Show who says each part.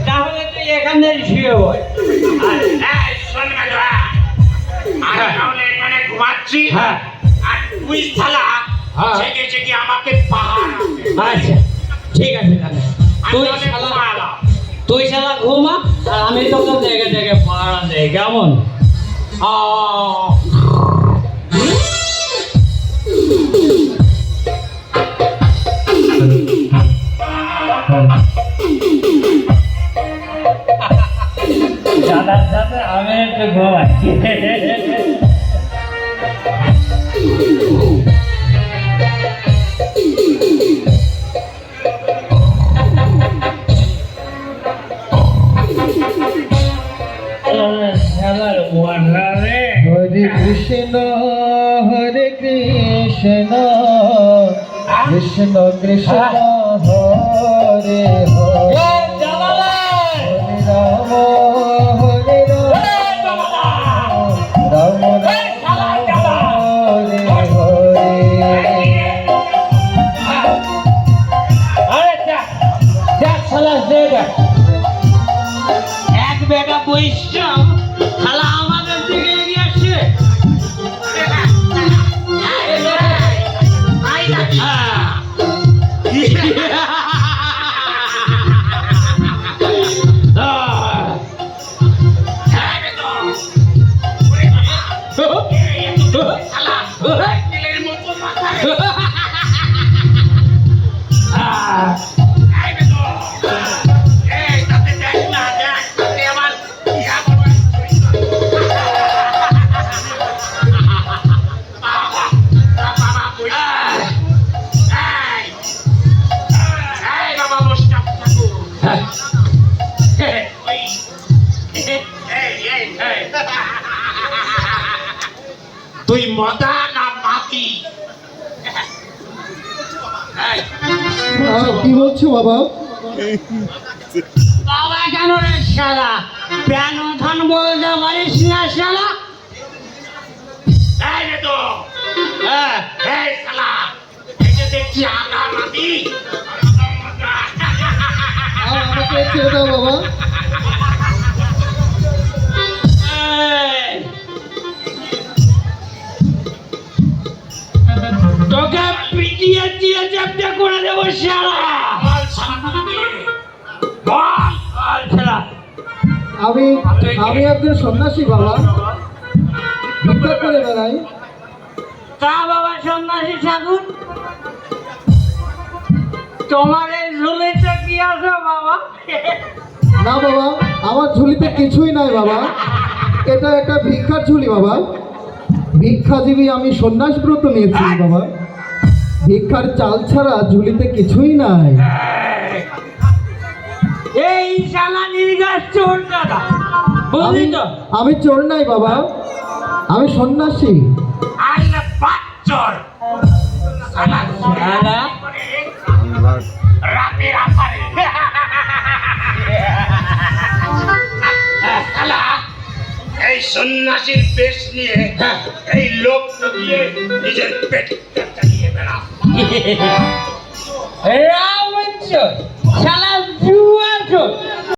Speaker 1: তাহলে তুই এখানে শুয়ে বল।
Speaker 2: শোন গাধা, আমি তাহলে এখানে ঘুমাচ্ছি।
Speaker 1: হ্যাঁ।
Speaker 2: আর তুই শালা
Speaker 1: হ্যাঁ।
Speaker 2: জেগে জেগে আমাকে পাহাড়।
Speaker 1: আচ্ছা ঠিক আছে তাহলে তুই শালা ঘুমা আর আমি তোকে দেখে দেখে পাড়া দেয় কেমন? দাদার সাথে আমি একটু ঘুমাচ্ছি।
Speaker 3: হরে কৃষ্ণ কৃষ্ণ কৃষ্ণ হরে হরে রাম হরে রাম রাম হরে হরে।
Speaker 1: এক বেটা বৈষ্ণব শালা আমাদের দিকে এগিয়ে আসছে।
Speaker 2: তুই মদা না মাটি?
Speaker 3: কি বলছো বাবা?
Speaker 1: বাবা কেন রে শালা? প্যান ধান বলতে পারিস না শালা?
Speaker 2: এই রে তো, এই শালা, এই যে দেখছি আদা মাটি।
Speaker 3: আমাকে ছেড়ে দাও বাবা।
Speaker 1: তোকে পিটিয়ে দিয়ে চ্যাপটা করে দেবো শালা।
Speaker 2: বল শালা দে।
Speaker 1: বল শালা।
Speaker 3: আমি একজন সন্ন্যাসী বাবা, ভিক্ষা করে বেড়াই।
Speaker 1: তা বাবা সন্ন্যাসী ঠাকুর, তোমার এই ঝুলিতে কি আছে বাবা?
Speaker 3: না বাবা, আমার ঝুলিতে কিছুই নাই বাবা, এটা একটা ভিক্ষার ঝুলি বাবা। ভিক্ষাজীবী আমি সন্ন্যাস ব্রত নিয়েছি বাবা, ভিক্ষার চাল ছাড়া ঝুলিতে কিছুই নাই।
Speaker 1: এই শালা নির্গাছ চোর দাদা, বুঝলি তো?
Speaker 3: আমি চোর নাই বাবা, আমি সন্ন্যাসী।
Speaker 2: আইলে বাচ্চর শালা
Speaker 1: শালা
Speaker 2: রাতের আধারে। শালা এই সন্ন্যাসীর বেশ নিয়ে এই লোক দিয়ে নিজের পেট চালিয়ে বেড়া।
Speaker 1: রাম চোর, শালা জুয়া চোর,